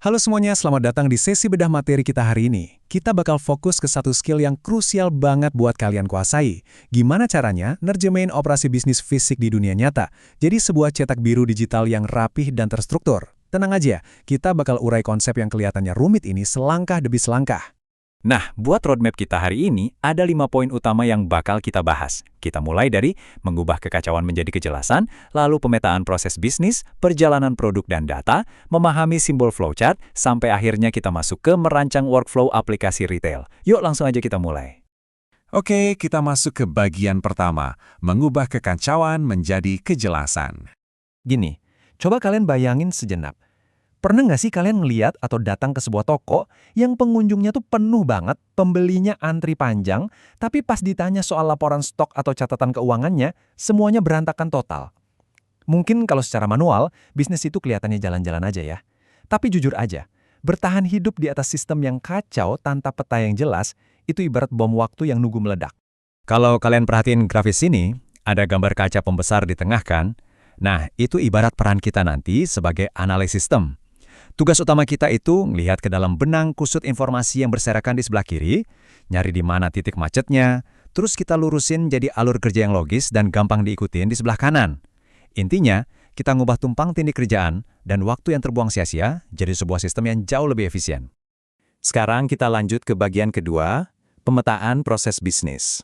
Halo semuanya, selamat datang di sesi bedah materi kita hari ini. Kita bakal fokus ke satu skill yang krusial banget buat kalian kuasai. Gimana caranya nerjemahin operasi bisnis fisik di dunia nyata, jadi sebuah cetak biru digital yang rapih dan terstruktur. Tenang aja, kita bakal urai konsep yang kelihatannya rumit ini selangkah demi selangkah. Nah, buat roadmap kita hari ini, ada 5 poin utama yang bakal kita bahas. Kita mulai dari mengubah kekacauan menjadi kejelasan, lalu pemetaan proses bisnis, perjalanan produk dan data, memahami simbol flowchart, sampai akhirnya kita masuk ke merancang workflow aplikasi retail. Yuk langsung aja kita mulai. Oke, kita masuk ke bagian pertama, mengubah kekacauan menjadi kejelasan. Gini, coba kalian bayangin sejenak. Pernah nggak sih kalian ngeliat atau datang ke sebuah toko yang pengunjungnya tuh penuh banget, pembelinya antri panjang, tapi pas ditanya soal laporan stok atau catatan keuangannya, semuanya berantakan total. Mungkin kalau secara manual, bisnis itu kelihatannya jalan-jalan aja ya. Tapi jujur aja, bertahan hidup di atas sistem yang kacau tanpa peta yang jelas, itu ibarat bom waktu yang nunggu meledak. Kalau kalian perhatiin grafis ini, ada gambar kaca pembesar di tengah kan? Nah, itu ibarat peran kita nanti sebagai analis sistem. Tugas utama kita itu ngelihat ke dalam benang kusut informasi yang berserakan di sebelah kiri, nyari di mana titik macetnya, terus kita lurusin jadi alur kerja yang logis dan gampang diikutin di sebelah kanan. Intinya, kita ngubah tumpang tindih kerjaan dan waktu yang terbuang sia-sia jadi sebuah sistem yang jauh lebih efisien. Sekarang kita lanjut ke bagian kedua, pemetaan proses bisnis.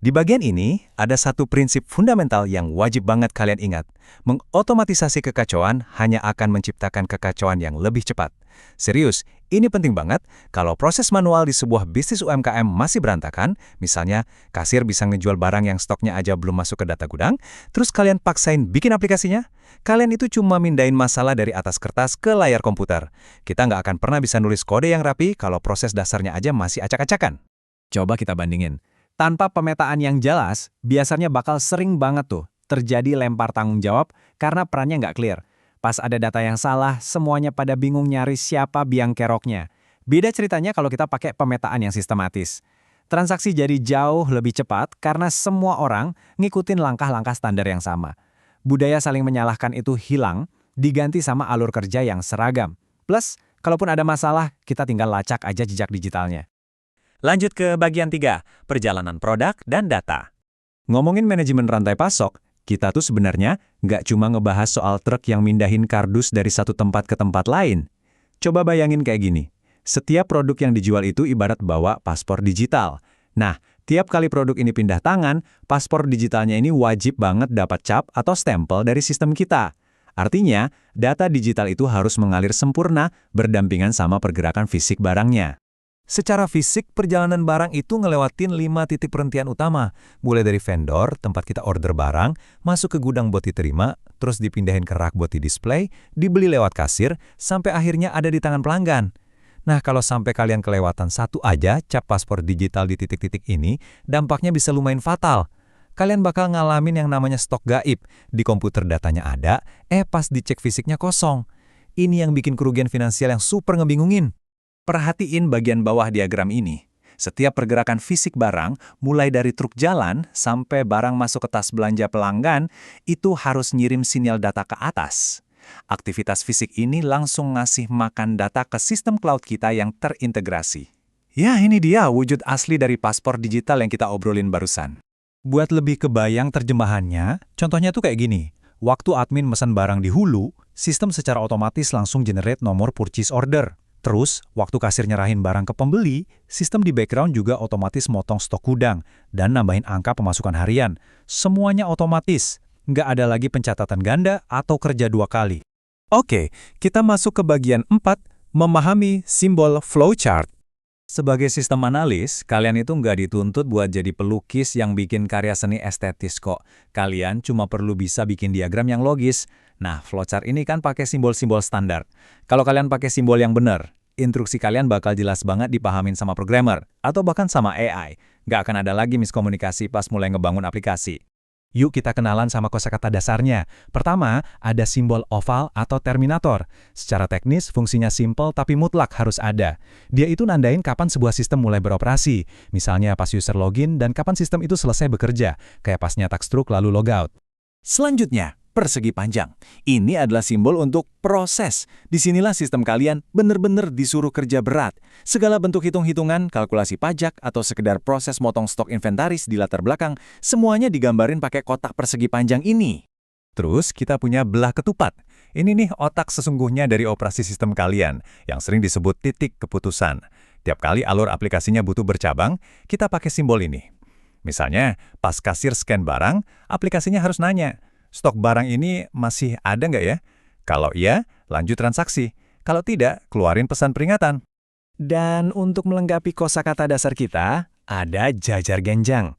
Di bagian ini, ada satu prinsip fundamental yang wajib banget kalian ingat. Mengotomatisasi kekacauan hanya akan menciptakan kekacauan yang lebih cepat. Serius, ini penting banget. Kalau proses manual di sebuah bisnis UMKM masih berantakan, misalnya kasir bisa ngejual barang yang stoknya aja belum masuk ke data gudang, terus kalian paksain bikin aplikasinya, kalian itu cuma mindahin masalah dari atas kertas ke layar komputer. Kita nggak akan pernah bisa nulis kode yang rapi kalau proses dasarnya aja masih acak-acakan. Coba kita bandingin. Tanpa pemetaan yang jelas, biasanya bakal sering banget tuh terjadi lempar tanggung jawab karena perannya nggak clear. Pas ada data yang salah, semuanya pada bingung nyari siapa biang keroknya. Beda ceritanya kalau kita pakai pemetaan yang sistematis. Transaksi jadi jauh lebih cepat karena semua orang ngikutin langkah-langkah standar yang sama. Budaya saling menyalahkan itu hilang, diganti sama alur kerja yang seragam. Plus, kalaupun ada masalah, kita tinggal lacak aja jejak digitalnya. Lanjut ke bagian 3, perjalanan produk dan data. Ngomongin manajemen rantai pasok, kita tuh sebenarnya nggak cuma ngebahas soal truk yang mindahin kardus dari satu tempat ke tempat lain. Coba bayangin kayak gini, setiap produk yang dijual itu ibarat bawa paspor digital. Nah, tiap kali produk ini pindah tangan, paspor digitalnya ini wajib banget dapat cap atau stempel dari sistem kita. Artinya, data digital itu harus mengalir sempurna berdampingan sama pergerakan fisik barangnya. Secara fisik, perjalanan barang itu ngelewatin 5 titik perhentian utama, mulai dari vendor, tempat kita order barang, masuk ke gudang buat diterima, terus dipindahin ke rak buat di-display, dibeli lewat kasir, sampai akhirnya ada di tangan pelanggan. Nah, kalau sampai kalian kelewatan satu aja cap paspor digital di titik-titik ini, dampaknya bisa lumayan fatal. Kalian bakal ngalamin yang namanya stok gaib. Di komputer datanya ada, pas dicek fisiknya kosong. Ini yang bikin kerugian finansial yang super ngebingungin. Perhatiin bagian bawah diagram ini. Setiap pergerakan fisik barang, mulai dari truk jalan sampai barang masuk ke tas belanja pelanggan, itu harus ngirim sinyal data ke atas. Aktivitas fisik ini langsung ngasih makan data ke sistem cloud kita yang terintegrasi. Ya, ini dia wujud asli dari paspor digital yang kita obrolin barusan. Buat lebih kebayang terjemahannya, contohnya tuh kayak gini. Waktu admin pesan barang di hulu, sistem secara otomatis langsung generate nomor purchase order. Terus, waktu kasir nyerahin barang ke pembeli, sistem di background juga otomatis motong stok gudang dan nambahin angka pemasukan harian. Semuanya otomatis, nggak ada lagi pencatatan ganda atau kerja 2 kali. Oke, kita masuk ke bagian 4, memahami simbol flowchart. Sebagai sistem analis, kalian itu nggak dituntut buat jadi pelukis yang bikin karya seni estetis kok. Kalian cuma perlu bisa bikin diagram yang logis. Nah, flowchart ini kan pakai simbol-simbol standar. Kalau kalian pakai simbol yang benar, instruksi kalian bakal jelas banget dipahamin sama programmer, atau bahkan sama AI. Nggak akan ada lagi miskomunikasi pas mulai ngebangun aplikasi. Yuk kita kenalan sama kosakata dasarnya. Pertama, ada simbol oval atau terminator. Secara teknis, fungsinya simple tapi mutlak harus ada. Dia itu nandain kapan sebuah sistem mulai beroperasi. Misalnya pas user login dan kapan sistem itu selesai bekerja, kayak pas nyetak struk lalu logout. Selanjutnya, persegi panjang. Ini adalah simbol untuk proses. Disinilah sistem kalian benar-benar disuruh kerja berat. Segala bentuk hitung-hitungan, kalkulasi pajak, atau sekedar proses motong stok inventaris di latar belakang, semuanya digambarin pakai kotak persegi panjang ini. Terus kita punya belah ketupat. Ini nih otak sesungguhnya dari operasi sistem kalian, yang sering disebut titik keputusan. Tiap kali alur aplikasinya butuh bercabang, kita pakai simbol ini. Misalnya, pas kasir scan barang, aplikasinya harus nanya, stok barang ini masih ada nggak ya? Kalau iya, lanjut transaksi. Kalau tidak, keluarin pesan peringatan. Dan untuk melengkapi kosakata dasar kita, ada jajar genjang.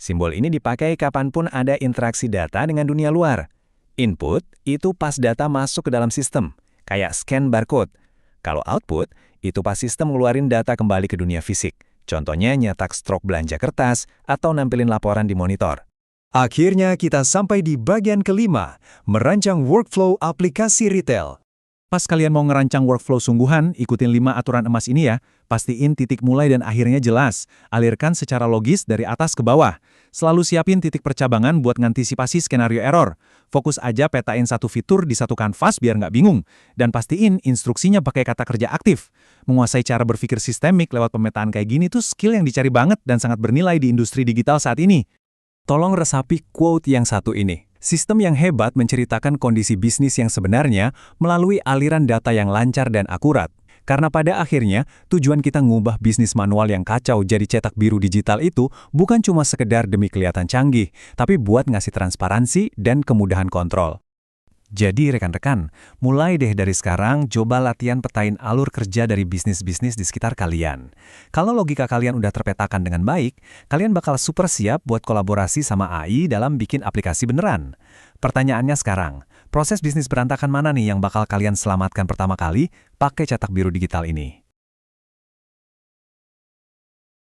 Simbol ini dipakai kapanpun ada interaksi data dengan dunia luar. Input itu pas data masuk ke dalam sistem, kayak scan barcode. Kalau output, itu pas sistem ngeluarin data kembali ke dunia fisik. Contohnya nyetak stok belanja kertas atau nampilin laporan di monitor. Akhirnya kita sampai di bagian kelima, merancang workflow aplikasi retail. Pas kalian mau ngerancang workflow sungguhan, ikutin 5 aturan emas ini ya. Pastiin titik mulai dan akhirnya jelas. Alirkan secara logis dari atas ke bawah. Selalu siapin titik percabangan buat ngantisipasi skenario error. Fokus aja petain satu fitur di satu kanvas biar nggak bingung. Dan pastiin instruksinya pakai kata kerja aktif. Menguasai cara berpikir sistemik lewat pemetaan kayak gini tuh skill yang dicari banget dan sangat bernilai di industri digital saat ini. Tolong resapi quote yang satu ini. Sistem yang hebat menceritakan kondisi bisnis yang sebenarnya melalui aliran data yang lancar dan akurat. Karena pada akhirnya, tujuan kita ngubah bisnis manual yang kacau jadi cetak biru digital itu bukan cuma sekedar demi kelihatan canggih, tapi buat ngasih transparansi dan kemudahan kontrol. Jadi rekan-rekan, mulai deh dari sekarang coba latihan petain alur kerja dari bisnis-bisnis di sekitar kalian. Kalau logika kalian udah terpetakan dengan baik, kalian bakal super siap buat kolaborasi sama AI dalam bikin aplikasi beneran. Pertanyaannya sekarang, proses bisnis berantakan mana nih yang bakal kalian selamatkan pertama kali pakai cetak biru digital ini?